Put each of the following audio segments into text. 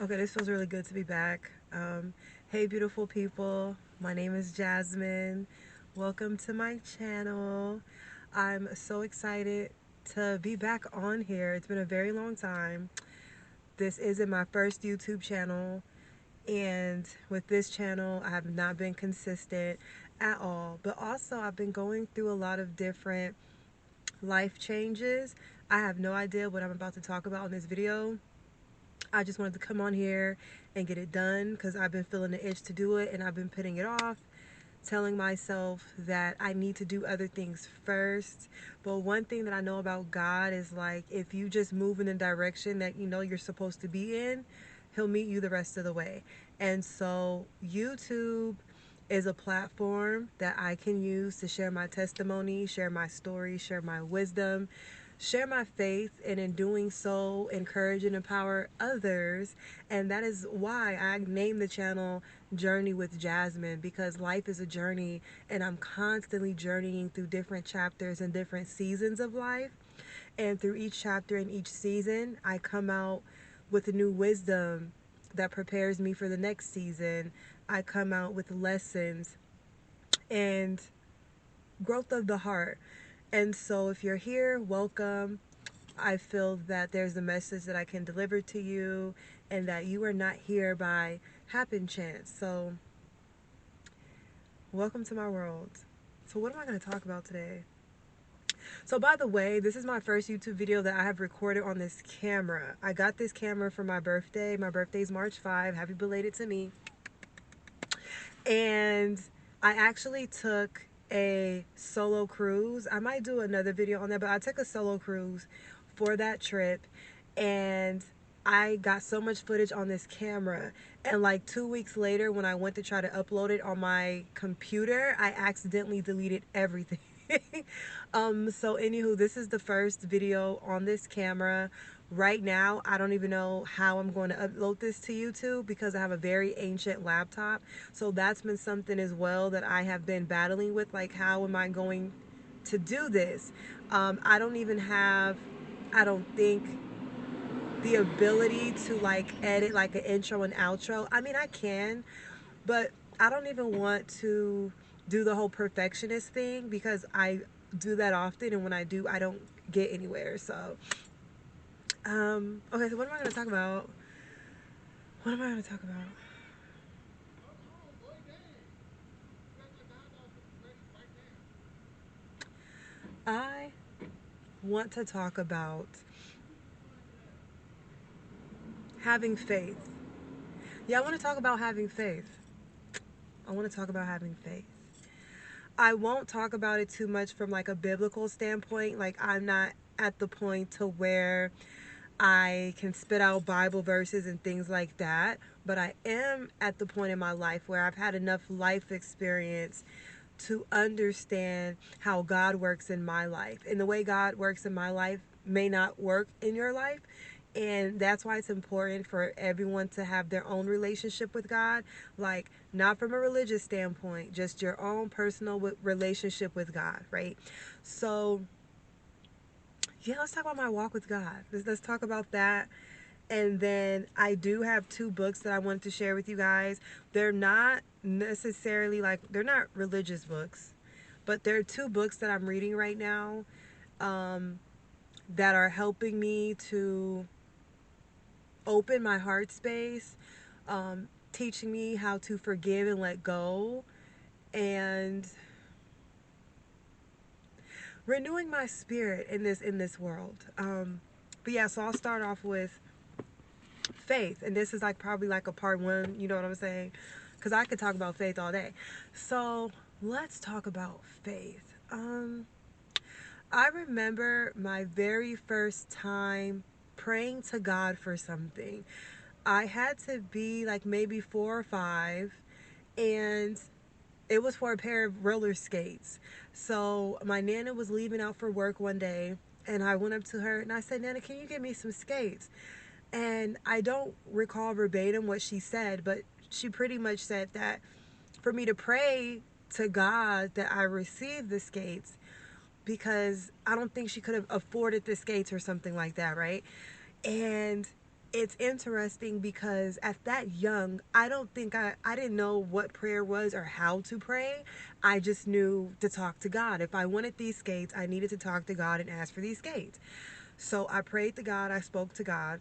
Okay, this feels really good to be back. Hey, beautiful people. My name is Jasmine. Welcome to my channel. I'm so excited to be back on here. It's been a very long time. This isn't my first YouTube channel, and with this channel, I have not been consistent at all. But also, I've been going through a lot of different life changes. I have no idea what I'm about to talk about in this video. I just wanted to come on here and get it done because I've been feeling the itch to do it and I've been putting it off, telling myself that I need to do other things first. But one thing that I know about God is, like, if you just move in the direction that you know you're supposed to be in, He'll meet you the rest of the way. And so YouTube is a platform that I can use to share my testimony, share my story, share my wisdom, share my faith, and in doing so, encourage and empower others. And that is why I named the channel Journey with Jasmine, because life is a journey, and I'm constantly journeying through different chapters and different seasons of life. And through each chapter and each season, I come out with a new wisdom that prepares me for the next season. I come out with lessons and growth of the heart. And so if you're here, welcome. I feel that there's a message that I can deliver to you and that you are not here by happen chance. So welcome to my world. So what am I going to talk about today? So by the way, this is my first YouTube video that I have recorded on this camera. I got this camera for my birthday. My birthday is March 5. Happy belated to me. And I actually took a solo cruise. I might do another video on that, but I took a solo cruise for that trip, and I got so much footage on this camera, and like 2 weeks later when I went to try to upload it on my computer, I accidentally deleted everything. So anywho, this is the first video on this camera. Right now, I don't even know how I'm going to upload this to YouTube because I have a very ancient laptop. So that's been something as well that I have been battling with, like, how am I going to do this? I don't even have, I don't think, the ability to like edit like an intro and outro. I mean, I can, but I don't even want to do the whole perfectionist thing because I do that often, and when I do, I don't get anywhere. So okay, so what am I going to talk about? What am I going to talk about? I want to talk about having faith. Yeah, I want to talk about having faith. I want to talk about having faith. I won't talk about it too much from like a biblical standpoint. Like, I'm not at the point to where I can spit out Bible verses and things like that, but I am at the point in my life where I've had enough life experience to understand how God works in my life. And the way God works in my life may not work in your life. And that's why it's important for everyone to have their own relationship with God. Like, not from a religious standpoint, just your own personal relationship with God, right? So, yeah, let's talk about my walk with God. Let's talk about that. And then I do have two books that I wanted to share with you guys. They're not necessarily like, they're not religious books, but they're two books that I'm reading right now, that are helping me to open my heart space, teaching me how to forgive and let go, and renewing my spirit in this world. But yeah, so I'll start off with faith, and this is like probably like a part one, you know what I'm saying, because I could talk about faith all day. So let's talk about faith. I remember my very first time praying to God for something. I had to be like maybe 4 or 5, and it was for a pair of roller skates. So my Nana was leaving out for work one day, and I went up to her and I said, Nana, can you get me some skates? And I don't recall verbatim what she said, but she pretty much said that for me to pray to God that I received the skates, because I don't think she could have afforded the skates or something like that, right? And it's interesting because at that young, I don't think I didn't know what prayer was or how to pray. I just knew to talk to God. If I wanted these skates, I needed to talk to God and ask for these skates. So I prayed to God, I spoke to God,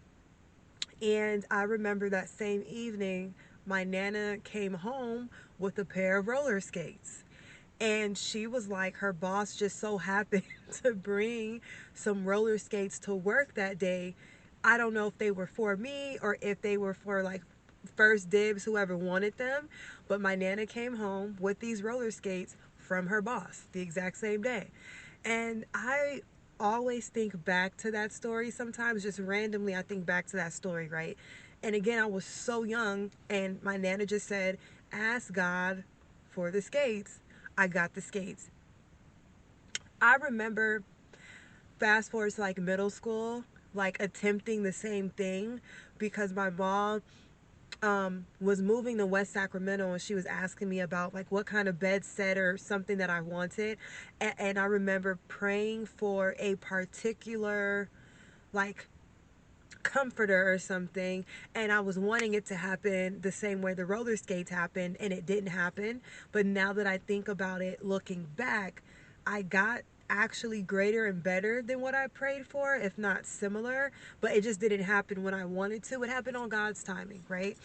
and I remember that same evening, my Nana came home with a pair of roller skates. And she was like, her boss just so happened to bring some roller skates to work that day. I don't know if they were for me or if they were for like first dibs, whoever wanted them. But my Nana came home with these roller skates from her boss the exact same day. And I always think back to that story sometimes, just randomly, I think back to that story, right? And again, I was so young, and my Nana just said, ask God for the skates. I got the skates. I remember, fast forward to like middle school, like attempting the same thing because my mom was moving to West Sacramento, and she was asking me about like what kind of bed set or something that I wanted. And I remember praying for a particular like comforter or something, and I was wanting it to happen the same way the roller skates happened, and it didn't happen. But now that I think about it looking back, I got actually greater and better than what I prayed for, if not similar, but it just didn't happen when I wanted to. It happened on God's timing, right?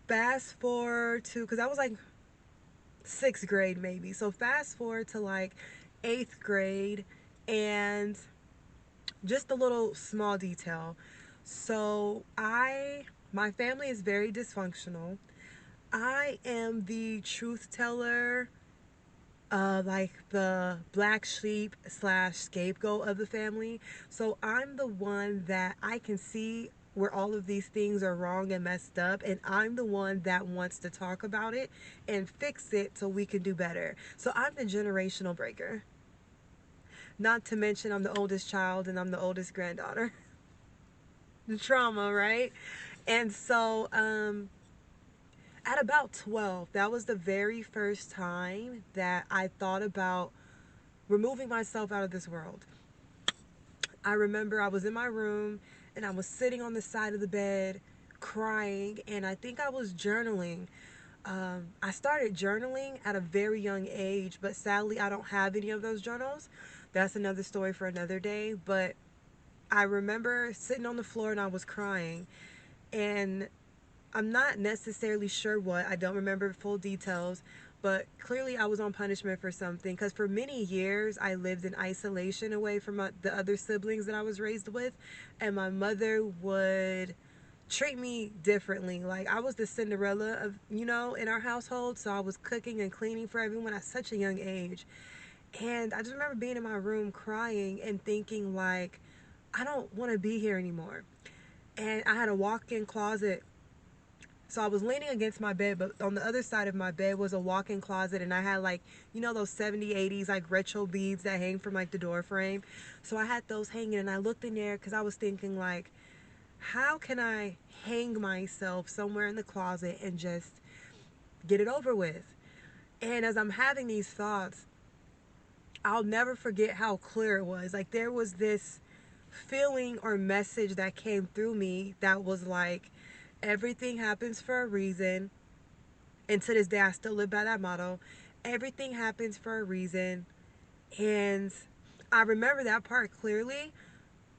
Fast forward to, because I was like sixth grade maybe, so fast forward to like eighth grade, and just a little small detail. So my family is very dysfunctional. I am the truth teller, like the black sheep slash scapegoat of the family. So I'm the one that I can see where all of these things are wrong and messed up, and I'm the one that wants to talk about it and fix it so we can do better. So I'm the generational breaker. Not to mention I'm the oldest child and I'm the oldest granddaughter. The trauma, right? And so at about 12, that was the very first time that I thought about removing myself out of this world. I remember I was in my room and I was sitting on the side of the bed crying, and I think I was journaling. I started journaling at a very young age, but sadly I don't have any of those journals. That's another story for another day. But I remember sitting on the floor and I was crying, and I'm not necessarily sure what. I don't remember full details, but clearly I was on punishment for something, because for many years I lived in isolation away from the other siblings that I was raised with, and my mother would treat me differently. Like I was the Cinderella of, in our household, so I was cooking and cleaning for everyone at such a young age. And I just remember being in my room crying and thinking like, I don't want to be here anymore. And I had a walk-in closet. So I was leaning against my bed, but on the other side of my bed was a walk-in closet, and I had like, those 70s, 80s like retro beads that hang from like the door frame. So I had those hanging, and I looked in there because I was thinking like, how can I hang myself somewhere in the closet and just get it over with? And as I'm having these thoughts, I'll never forget how clear it was. Like there was this feeling or message that came through me that was like, everything happens for a reason. And to this day, I still live by that motto. Everything happens for a reason. And I remember that part clearly.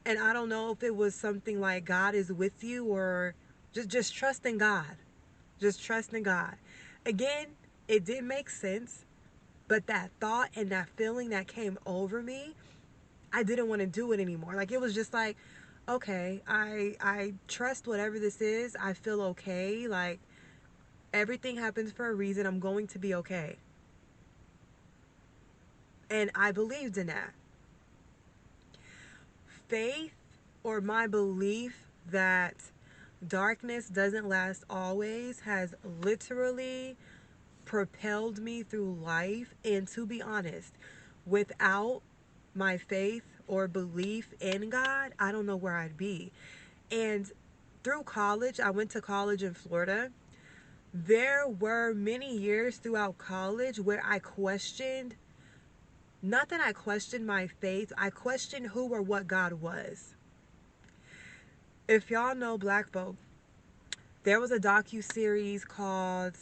And I don't know if it was something like God is with you, or just trusting God. Just trusting God. Again, it didn't make sense. But that thought and that feeling that came over me, I didn't want to do it anymore. Like it was just like, okay, I trust whatever this is. I feel okay. Like everything happens for a reason. I'm going to be okay. And I believed in that. Faith, or my belief that darkness doesn't last always, has literally propelled me through life. And to be honest, without my faith or belief in God, I don't know where I'd be. And through college, I went to college in Florida. There were many years throughout college where I questioned, not that I questioned my faith, I questioned who or what God was. If y'all know black folk, there was a docu-series called,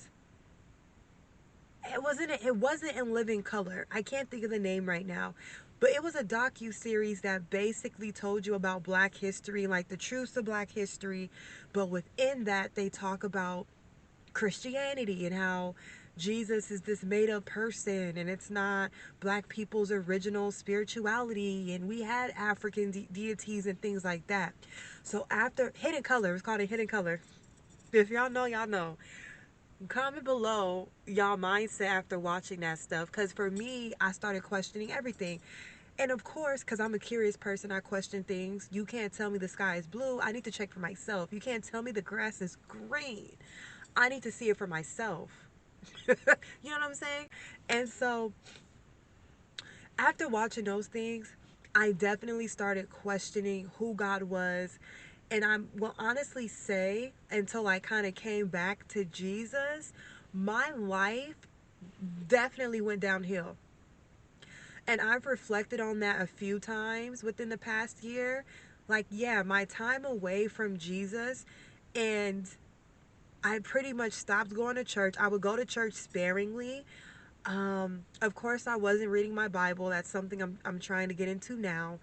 it wasn't in living color. I can't think of the name right now. But it was a docu-series that basically told you about black history, like the truths of black history. But within that, they talk about Christianity and how Jesus is this made up person and it's not black people's original spirituality, and we had African deities and things like that. So after Hidden Color, it's called a Hidden Color. If y'all know, y'all know. Comment below y'all mindset after watching that stuff, because for me, I started questioning everything. And of course, because I'm a curious person, I question things. You can't tell me the sky is blue. I need to check for myself. You can't tell me the grass is green. I need to see it for myself. You know what I'm saying? And so after watching those things, I definitely started questioning who God was. And I will honestly say, until I kind of came back to Jesus, my life definitely went downhill. And I've reflected on that a few times within the past year. Like, yeah, my time away from Jesus, and I pretty much stopped going to church. I would go to church sparingly. Of course, I wasn't reading my Bible. That's something I'm trying to get into now.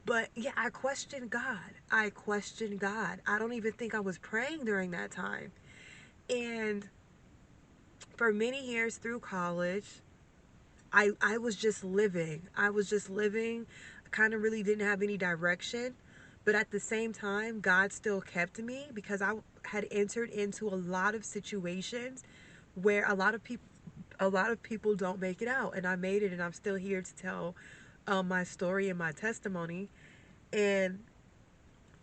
But yeah, I questioned God. I questioned God. I don't even think I was praying during that time. And for many years through college, I was just living. I was just living. I kind of really didn't have any direction. But at the same time, God still kept me because I had entered into a lot of situations where a lot of people don't make it out, and I made it, and I'm still here to tell my story and my testimony. And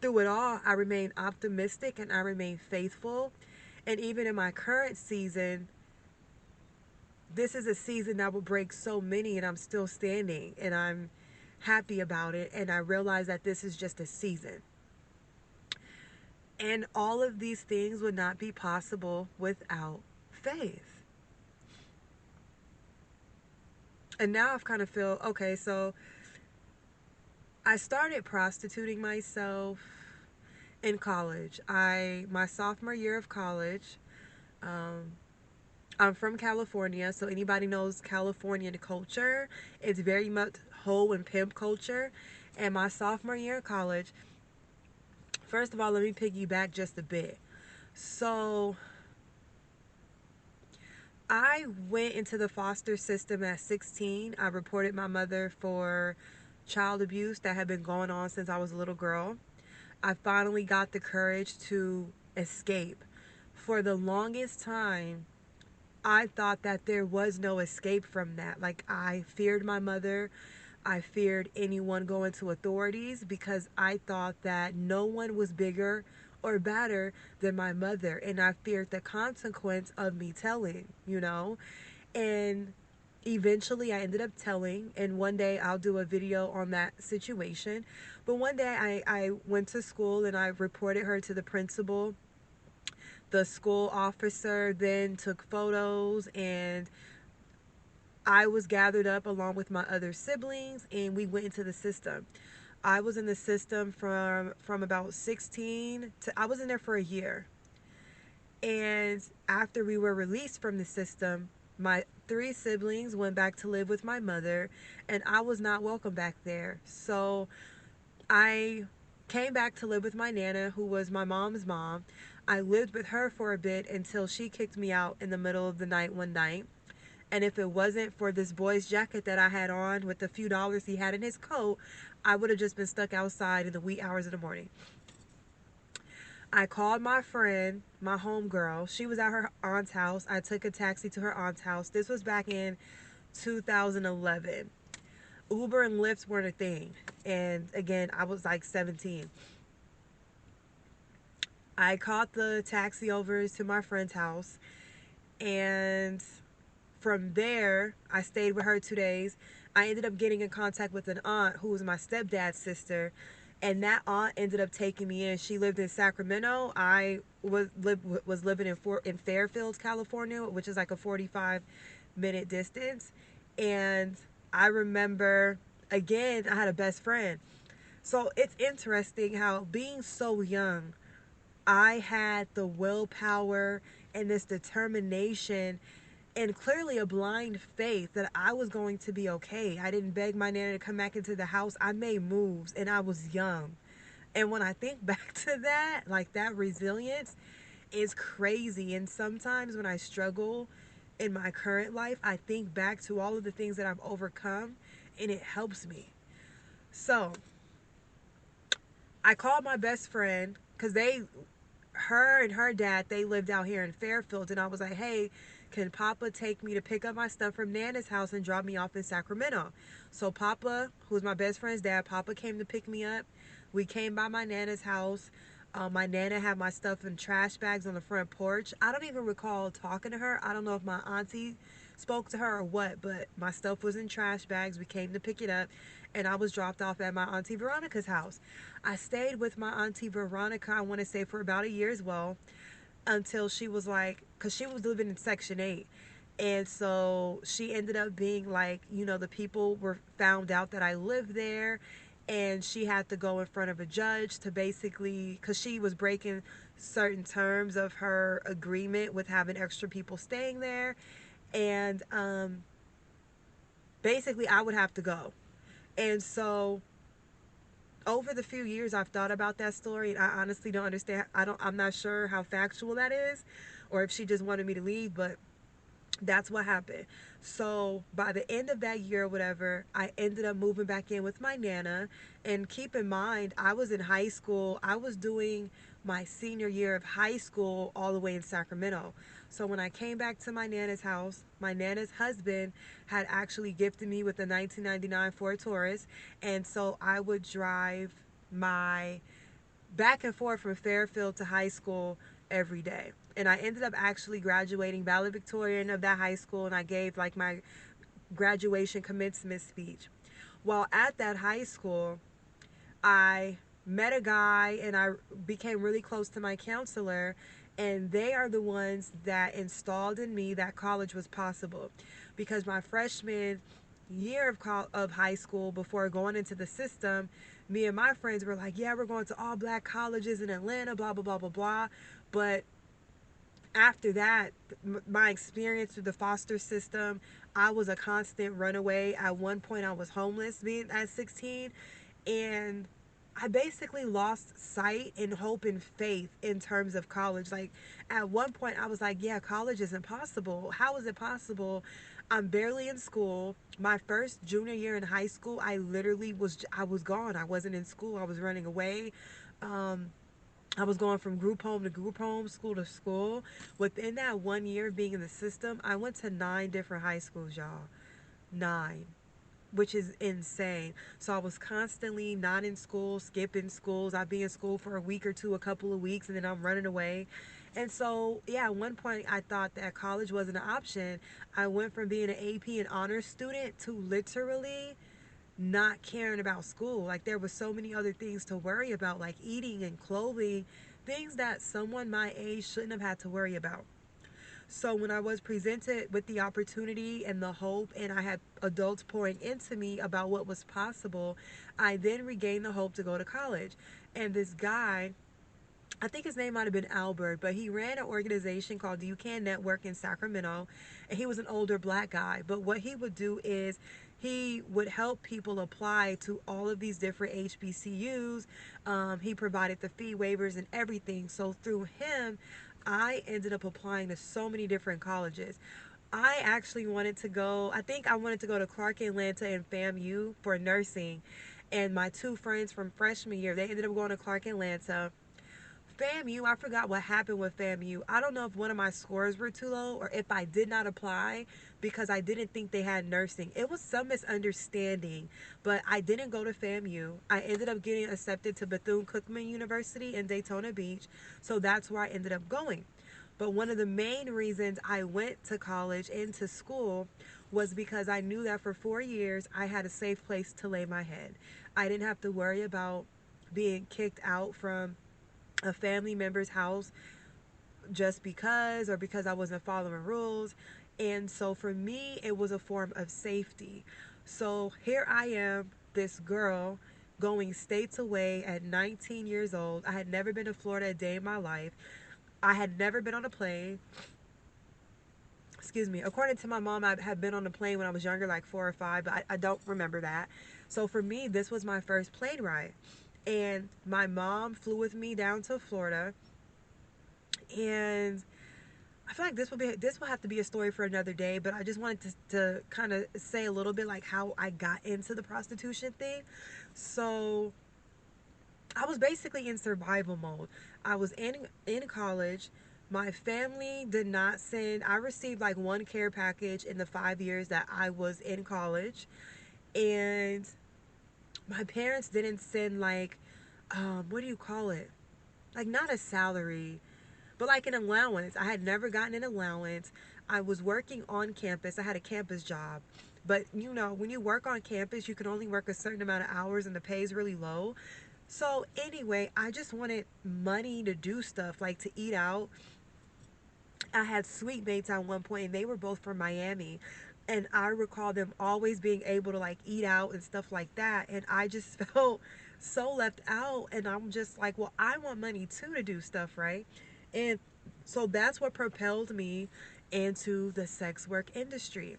through it all, I remain optimistic and I remain faithful. And even in my current season, this is a season that will break so many, and I'm still standing, and I'm happy about it. And I realize that this is just a season. And all of these things would not be possible without faith. And now I've kind of feel okay, so I started prostituting myself in college. My sophomore year of college. Um, I'm from California, so anybody knows Californian culture. It's very much hoe and pimp culture. And my sophomore year of college, first of all, let me piggyback just a bit. So I went into the foster system at 16. I reported my mother for child abuse that had been going on since I was a little girl. I finally got the courage to escape. For the longest time, I thought that there was no escape from that. Like, I feared my mother. I feared anyone going to authorities because I thought that no one was bigger or badder than my mother. And I feared the consequence of me telling, you know? And eventually I ended up telling. And one day I'll do a video on that situation. But one day I went to school and I reported her to the principal. The school officer then took photos, and I was gathered up along with my other siblings, and we went into the system. I was in the system from about 16 to, I was in there for a year. And after we were released from the system, my three siblings went back to live with my mother, and I was not welcome back there. So I came back to live with my nana, who was my mom's mom. I lived with her for a bit until she kicked me out in the middle of the night one night. And if it wasn't for this boy's jacket that I had on with the few dollars he had in his coat, I would have just been stuck outside in the wee hours of the morning. I called my friend, my homegirl. She was at her aunt's house. I took a taxi to her aunt's house. This was back in 2011. Uber and Lyft weren't a thing. And again, I was like 17. I caught the taxi over to my friend's house, and from there, I stayed with her 2 days. I ended up getting in contact with an aunt who was my stepdad's sister, and that aunt ended up taking me in. She lived in Sacramento. I was living in Fairfield, California, which is like a 45-minute distance. And I remember, again, I had a best friend. So it's interesting how being so young, I had the willpower and this determination and clearly a blind faith that I was going to be okay. I didn't beg my nana to come back into the house. I made moves and I was young. And when I think back to that, like that resilience is crazy. And sometimes when I struggle in my current life, I think back to all of the things that I've overcome and it helps me. So I called my best friend because her and her dad, they lived out here in Fairfield. And I was like, hey, can Papa take me to pick up my stuff from Nana's house and drop me off in Sacramento? So Papa, who's my best friend's dad, Papa came to pick me up. We came by my Nana's house. My Nana had my stuff in trash bags on the front porch. I don't even recall talking to her. I don't know if my auntie spoke to her or what, but my stuff was in trash bags. We came to pick it up, and I was dropped off at my auntie Veronica's house. I stayed with my auntie Veronica, I want to say, for about a year as well, until she was like, because she was living in Section 8. And so she ended up being like, the people were found out that I lived there, and she had to go in front of a judge to basically, because she was breaking certain terms of her agreement with having extra people staying there. And basically, I would have to go. And so over the few years I've thought about that story, and I honestly don't understand. I'm not sure how factual that is or if she just wanted me to leave, but that's what happened. So by the end of that year or whatever, I ended up moving back in with my nana. And keep in mind, I was in high school. I was doing my senior year of high school all the way in Sacramento. So when I came back to my nana's house, my nana's husband had actually gifted me with a 1999 Ford Taurus. And so I would drive my back and forth from Fairfield to high school every day. And I ended up actually graduating valedictorian of that high school, and I gave like my graduation commencement speech. While at that high school, I met a guy and I became really close to my counselor, and they are the ones that installed in me that college was possible. Because my freshman year of high school, before going into the system, me and my friends were like, yeah, we're going to all black colleges in Atlanta, blah, blah, blah, blah, blah. But after that, my experience through the foster system, I was a constant runaway. At one point, I was homeless being at 16. And I basically lost sight and hope and faith in terms of college. Like at one point I was like, yeah, college isn't possible. How is it possible? I'm barely in school. My first junior year in high school, I was gone. I wasn't in school. I was running away. Um, I was going from group home to group home, school to school. Within that 1 year of being in the system, I went to 9 different high schools, y'all. 9, which is insane. So I was constantly not in school, skipping schools. I'd be in school for a week or two, a couple of weeks, and then I'm running away. And so, yeah, at one point I thought that college wasn't an option. I went from being an AP and honors student to literally not caring about school. Like there was so many other things to worry about, like eating and clothing, things that someone my age shouldn't have had to worry about. So when I was presented with the opportunity and the hope, and I had adults pouring into me about what was possible, I then regained the hope to go to college. And this guy, I think his name might have been Albert, but he ran an organization called the You Can Network in Sacramento, and he was an older black guy. But what he would do is he would help people apply to all of these different HBCUs. He provided the fee waivers and everything. So through him, I ended up applying to so many different colleges. I actually wanted to go, I think I wanted to go to Clark Atlanta and FAMU for nursing. And my two friends from freshman year, they ended up going to Clark Atlanta. FAMU, I forgot what happened with FAMU. I don't know if one of my scores were too low or if I did not apply because I didn't think they had nursing. It was some misunderstanding, but I didn't go to FAMU. I ended up getting accepted to Bethune-Cookman University in Daytona Beach, so that's where I ended up going. But one of the main reasons I went to college and to school was because I knew that for 4 years I had a safe place to lay my head. I didn't have to worry about being kicked out from a family member's house just because or because I wasn't following rules. And so for me, it was a form of safety. So here I am, this girl going states away at 19 years old. I had never been to Florida a day in my life. I had never been on a plane. Excuse me. According to my mom, I had been on a plane when I was younger, like 4 or 5, but I don't remember that. So for me, this was my first plane ride. And my mom flew with me down to Florida. And I feel like this will have to be a story for another day, but I just wanted to kind of say a little bit like how I got into the prostitution thing. So I was basically in survival mode. I was in college. My family did not send. I received like one care package in the 5 years that I was in college, and my parents didn't send like, what do you call it? Like not a salary, but like an allowance. I had never gotten an allowance. I was working on campus. I had a campus job. But you know, when you work on campus, you can only work a certain amount of hours and the pay is really low. So anyway, I just wanted money to do stuff, like to eat out. I had sweet mates at one point and they were both from Miami. And I recall them always being able to like eat out and stuff like that. And I just felt so left out. And I'm just like, well, I want money too to do stuff, right? And so that's what propelled me into the sex work industry.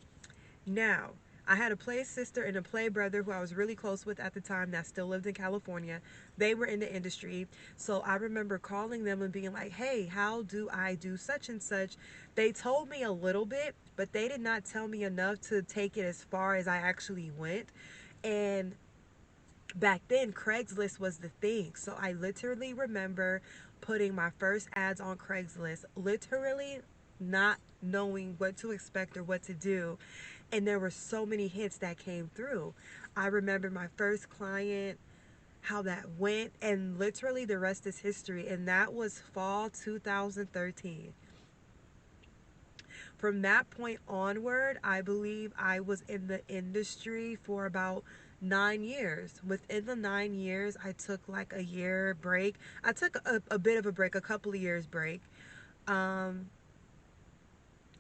Now, I had a play sister and a play brother who I was really close with at the time that still lived in California. They were in the industry. So I remember calling them and being like, hey, how do I do such and such? They told me a little bit, but they did not tell me enough to take it as far as I actually went. And back then, Craigslist was the thing. So I literally remember putting my first ads on Craigslist, literally not knowing what to expect or what to do. And there were so many hits that came through. I remember my first client, how that went, and literally the rest is history. And that was fall 2013. From that point onward, I believe I was in the industry for about 9 years. Within the 9 years, I took like a year break. I took a bit of a break, a couple of years break. Um,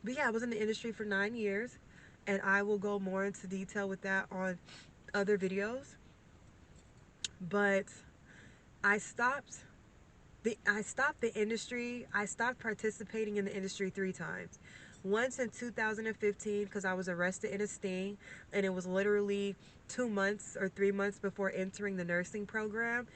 but yeah, I was in the industry for 9 years, and I will go more into detail with that on other videos. But I stopped I stopped the industry. I stopped participating in the industry 3 times. Once in 2015 because I was arrested in a sting, and it was literally 2 months or 3 months before entering the nursing program.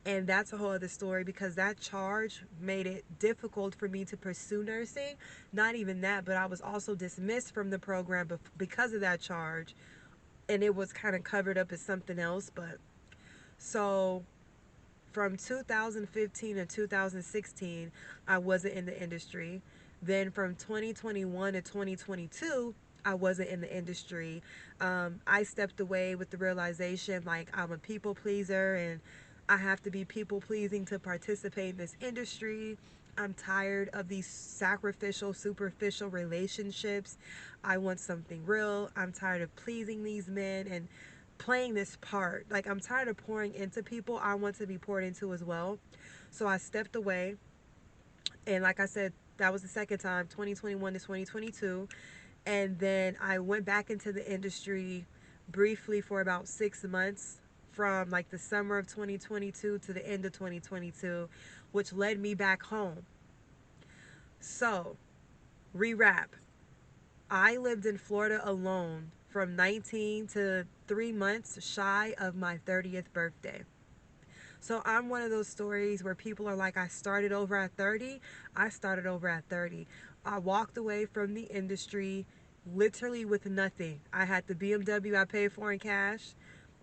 And that's a whole other story because that charge made it difficult for me to pursue nursing. Not even that, but I was also dismissed from the program because of that charge. And it was kind of covered up as something else. But so from 2015 to 2016, I wasn't in the industry. Then from 2021 to 2022, I wasn't in the industry. I stepped away with the realization like I'm a people pleaser and I have to be people pleasing to participate in this industry. I'm tired of these sacrificial, superficial relationships. I want something real. I'm tired of pleasing these men and playing this part. Like, I'm tired of pouring into people. I want to be poured into as well. So I stepped away. And like I said, that was the second time, 2021 to 2022. And then I went back into the industry briefly for about 6 months from like the summer of 2022 to the end of 2022, which led me back home. So, rewrap. I lived in Florida alone from 19 to 3 months shy of my 30th birthday. So I'm one of those stories where people are like, I started over at 30. I started over at 30. I walked away from the industry literally with nothing. I had the BMW I paid for in cash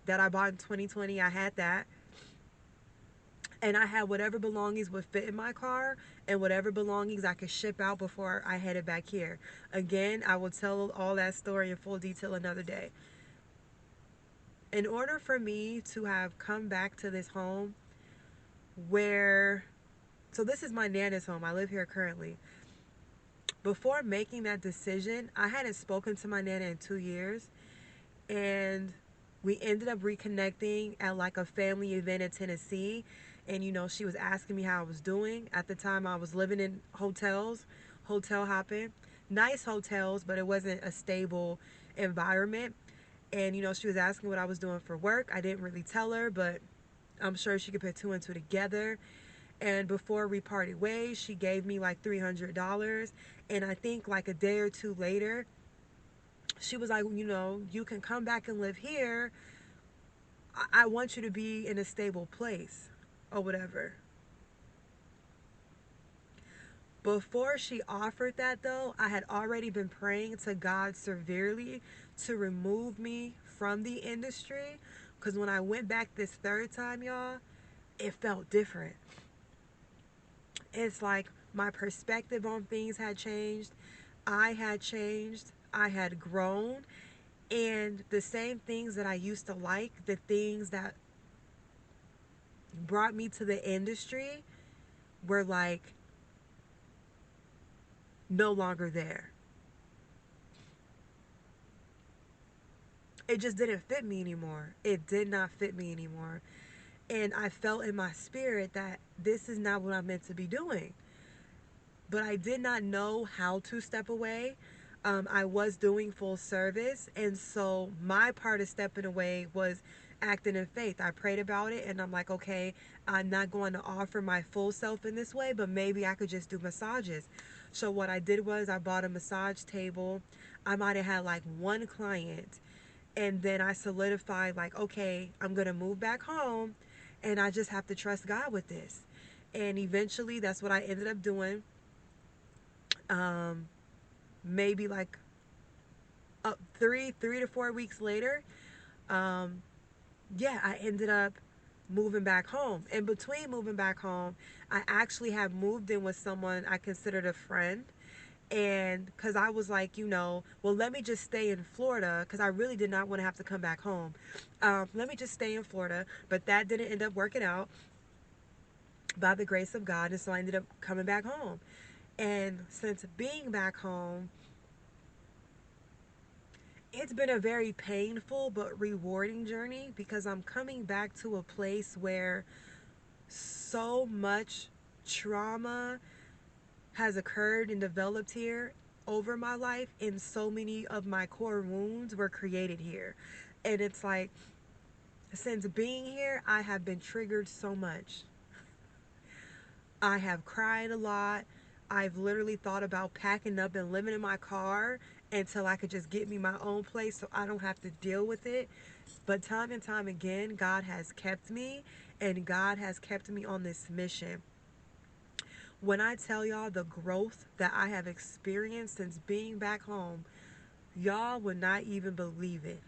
that I bought in 2020. I had that. And I had whatever belongings would fit in my car and whatever belongings I could ship out before I headed back here. Again, I will tell all that story in full detail another day. In order for me to have come back to this home where, so this is my Nana's home. I live here currently. Before making that decision, I hadn't spoken to my Nana in 2 years. And we ended up reconnecting at like a family event in Tennessee. And you know, she was asking me how I was doing. At the time, I was living in hotels, hotel hopping, nice hotels, but it wasn't a stable environment. And, she was asking what I was doing for work. I didn't really tell her, but I'm sure she could put two and two together. And before we parted ways, she gave me like $300. And I think like a day or two later, she was like, you can come back and live here. I want you to be in a stable place or whatever. Before she offered that, though, I had already been praying to God severely to remove me from the industry. Because when I went back this third time, y'all, it felt different. It's like my perspective on things had changed. I had changed. I had grown. And the same things that I used to like, the things that brought me to the industry, were like no longer there. It just didn't fit me anymore. It did not fit me anymore. And I felt in my spirit that this is not what I'm meant to be doing. But I did not know how to step away. I was doing full service. And so my part of stepping away was acting in faith. I prayed about it and I'm like, okay, I'm not going to offer my full self in this way, but maybe I could just do massages. So what I did was I bought a massage table. I might have had like one client. And then I solidified, like, okay, I'm going to move back home and I just have to trust God with this. And eventually that's what I ended up doing. Um, Maybe like 3 to 4 weeks later, um, yeah, I ended up moving back home. In between moving back home, I actually had moved in with someone I considered a friend. And because I was like, well, let me just stay in Florida because I really did not want to have to come back home. Let me just stay in Florida. But that didn't end up working out by the grace of God. And so I ended up coming back home. And since being back home, it's been a very painful but rewarding journey because I'm coming back to a place where so much trauma has occurred and developed here over my life, and so many of my core wounds were created here. And it's like, since being here, I have been triggered so much. I have cried a lot. I've literally thought about packing up and living in my car until I could just get me my own place so I don't have to deal with it. But time and time again, God has kept me, and God has kept me on this mission. When I tell y'all the growth that I have experienced since being back home, y'all would not even believe it.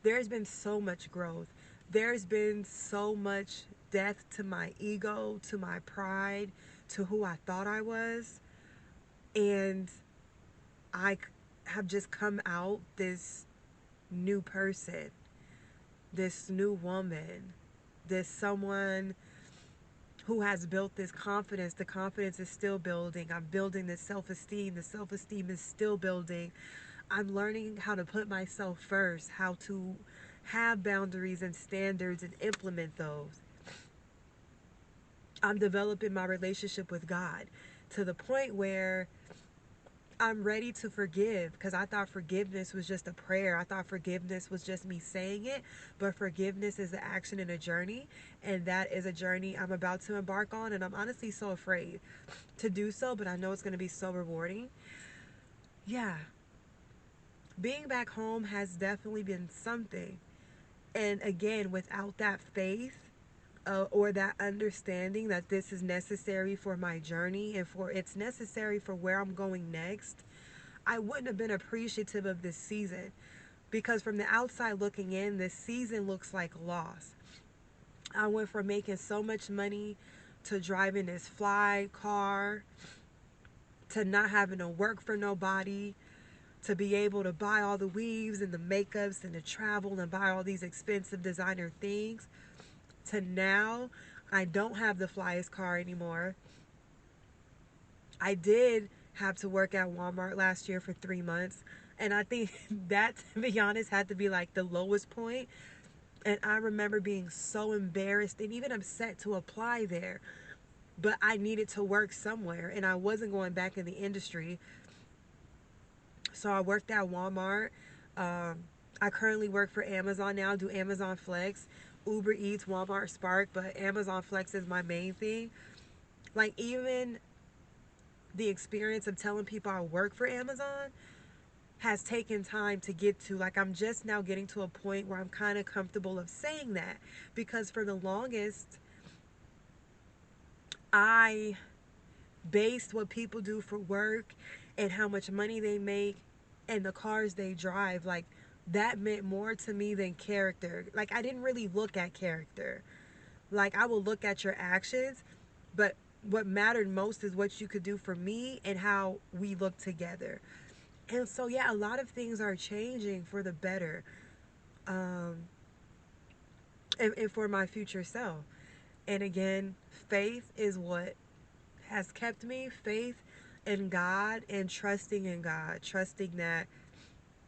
There's been so much growth. There's been so much death to my ego, to my pride, to who I thought I was. And I have just come out this new person, this new woman, this someone who has built this confidence. The confidence is still building. I'm building this self-esteem. The self-esteem is still building. I'm learning how to put myself first, how to have boundaries and standards and implement those. I'm developing my relationship with God to the point where I'm ready to forgive, because I thought forgiveness was just a prayer. I thought forgiveness was just me saying it, but forgiveness is an action and a journey, and that is a journey I'm about to embark on, and I'm honestly so afraid to do so, but I know it's going to be so rewarding. Yeah, being back home has definitely been something. And again, without that faith, or that understanding that this is necessary for my journey and for it's necessary for where I'm going next, I wouldn't have been appreciative of this season, because from the outside looking in, this season looks like loss. I went from making so much money to driving this fly car to not having to work for nobody, to be able to buy all the weaves and the makeups and to travel and buy all these expensive designer things, to now I don't have the flyest car anymore. I did have to work at Walmart last year for 3 months. And I think that, to be honest, had to be like the lowest point. And I remember being so embarrassed and even upset to apply there. But I needed to work somewhere and I wasn't going back in the industry. So I worked at Walmart. Um, I currently work for Amazon now, do Amazon Flex, Uber Eats, Walmart Spark, but Amazon Flex is my main thing. Like, even the experience of telling people I work for Amazon has taken time to get to. Like, I'm just now getting to a point where I'm kind of comfortable of saying that, because for the longest I based what people do for work and how much money they make and the cars they drive, like, that meant more to me than character. Like, I didn't really look at character. Like, I will look at your actions, but what mattered most is what you could do for me and how we look together. And so, yeah, a lot of things are changing for the better, um, and for my future self. And again, faith is what has kept me. Faith in God and trusting in God, trusting that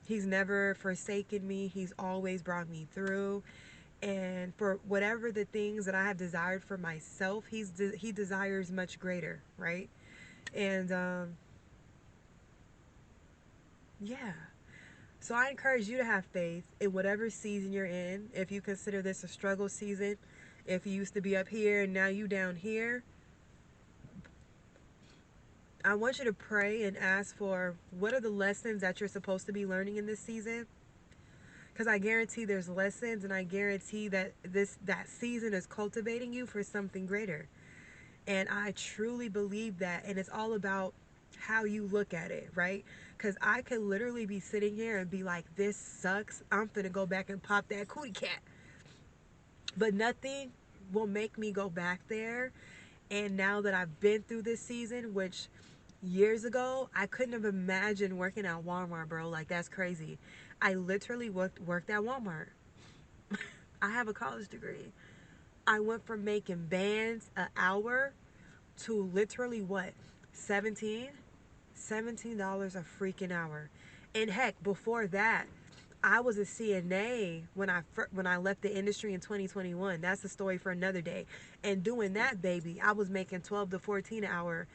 He's never forsaken me, He's always brought me through. And for whatever the things that I have desired for myself, He desires much greater, right? And yeah. So I encourage you to have faith in whatever season you're in. If you consider this a struggle season, if you used to be up here and now you down here, I want you to pray and ask for what are the lessons that you're supposed to be learning in this season. Because I guarantee there's lessons, and I guarantee that that season is cultivating you for something greater. And I truly believe that. And it's all about how you look at it, right? Because I could literally be sitting here and be like, this sucks, I'm finna go back and pop that cootie cat. But nothing will make me go back there. And now that I've been through this season, which years ago I couldn't have imagined working at Walmart, bro. Like, that's crazy. I literally worked at Walmart. I have a college degree. I went from making bands an hour to literally what, 17 $17 a freaking hour. And heck, before that, I was a CNA when I left the industry in 2021. That's a story for another day. And doing that, baby, I was making 12 to 14 an hour.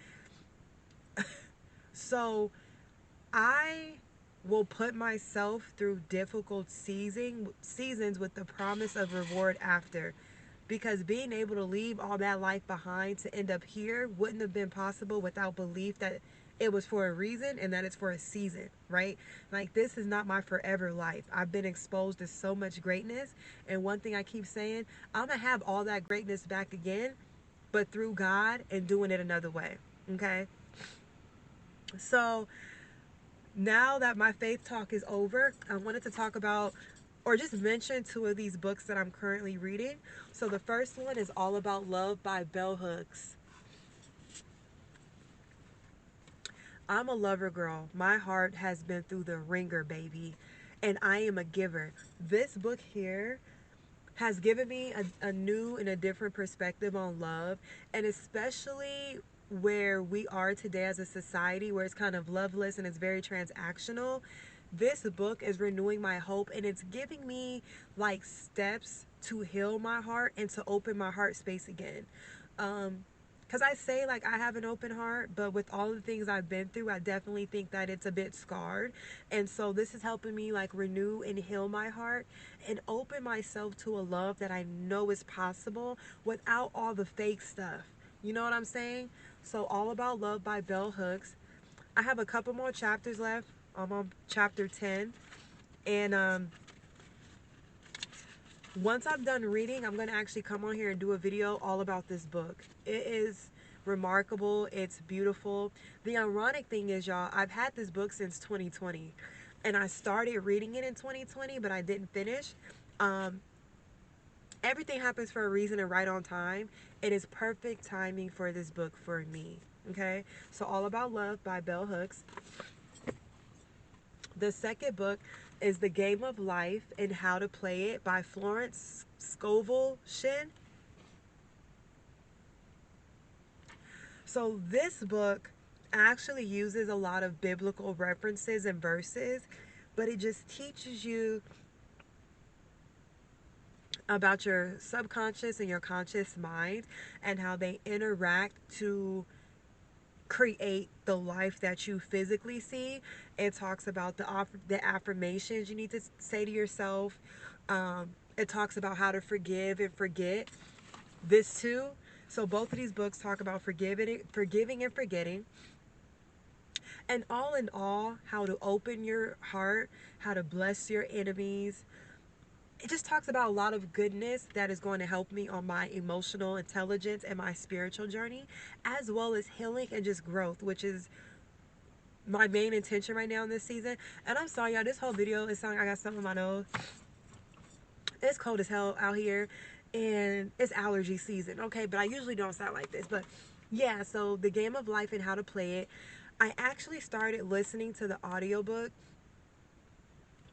So I will put myself through difficult seasons with the promise of reward after. Because being able to leave all that life behind to end up here wouldn't have been possible without belief that it was for a reason and that it's for a season, right? Like, this is not my forever life. I've been exposed to so much greatness. And one thing I keep saying, I'm going to have all that greatness back again, but through God and doing it another way, okay? So now that my faith talk is over, I wanted to talk about or just mention two of these books that I'm currently reading. So the first one is All About Love by Bell Hooks. I'm a lover girl. My heart has been through the ringer, baby. And I am a giver. This book here has given me a new and a different perspective on love. And especially where we are today as a society, where it's kind of loveless and it's very transactional. This book is renewing my hope, and it's giving me like steps to heal my heart and to open my heart space again. Because I say, like, I have an open heart, but with all the things I've been through, I definitely think that it's a bit scarred. And so this is helping me like renew and heal my heart and open myself to a love that I know is possible without all the fake stuff. You know what I'm saying? So All About Love by Bell Hooks. I have a couple more chapters left. I'm on chapter 10. And once I'm done reading, I'm going to actually come on here and do a video all about this book. It is remarkable. It's beautiful. The ironic thing is, y'all, I've had this book since 2020. And I started reading it in 2020, but I didn't finish. Um, Everything happens for a reason and right on time. It is perfect timing for this book for me. Okay? So All About Love by Bell Hooks. The second book is The Game of Life and How to Play It by Florence Scovel Shinn. So this book actually uses a lot of biblical references and verses, but it just teaches you about your subconscious and your conscious mind and how they interact to create the life that you physically see. It talks about the affirmations you need to say to yourself. It talks about how to forgive and forget. This too. So both of these books talk about forgiving and forgetting. And all in all, how to open your heart, how to bless your enemies. It just talks about a lot of goodness that is going to help me on my emotional intelligence and my spiritual journey, as well as healing and just growth, which is my main intention right now in this season. And I'm sorry, y'all, this whole video is sounding like I got something in my nose. It's cold as hell out here, and it's allergy season, okay? But I usually don't sound like this. But yeah, so the game of life and how to play it. I actually started listening to the audiobook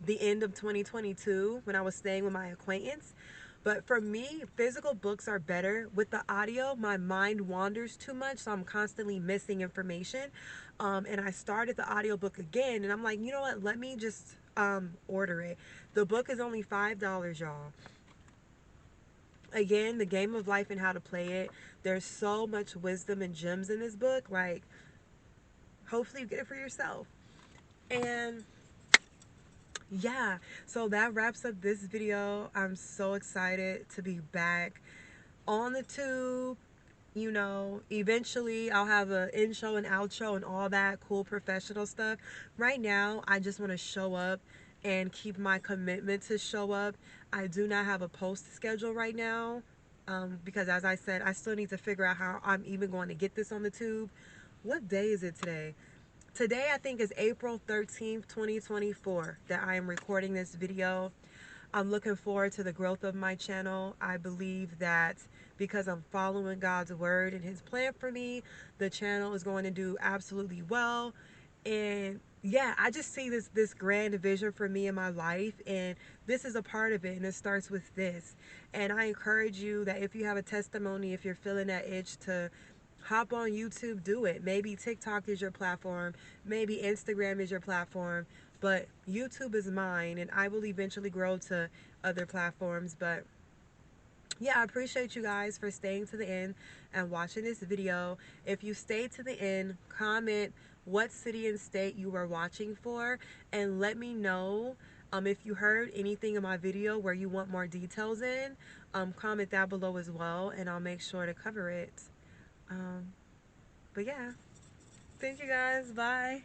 the end of 2022 when I was staying with my acquaintance. But for me, physical books are better. With the audio, my mind wanders too much, so I'm constantly missing information. And I started the audiobook again, and I'm like, you know what? Let me just order it. The book is only $5, y'all. Again, the game of life and how to play it. There's so much wisdom and gems in this book. Like, hopefully you get it for yourself. And yeah, so that wraps up this video. I'm so excited to be back on the tube. You know, eventually I'll have an intro and outro and all that cool professional stuff. Right now, I just want to show up and keep my commitment to show up. I do not have a post schedule right now, because as I said, I still need to figure out how I'm even going to get this on the tube. What day is it today? Today, I think, is April 13th, 2024, that I am recording this video. I'm looking forward to the growth of my channel. I believe that because I'm following God's word and his plan for me, the channel is going to do absolutely well. And yeah, I just see this grand vision for me in my life, and this is a part of it, and it starts with this. And I encourage you that if you have a testimony, if you're feeling that itch to hop on YouTube, do it. Maybe TikTok is your platform, maybe Instagram is your platform, but YouTube is mine, and I will eventually grow to other platforms. But yeah, I appreciate you guys for staying to the end and watching this video. If you stayed to the end, comment what city and state you were watching for, and let me know if you heard anything in my video where you want more details in. Comment that below as well, and I'll make sure to cover it. But yeah, thank you guys. Bye.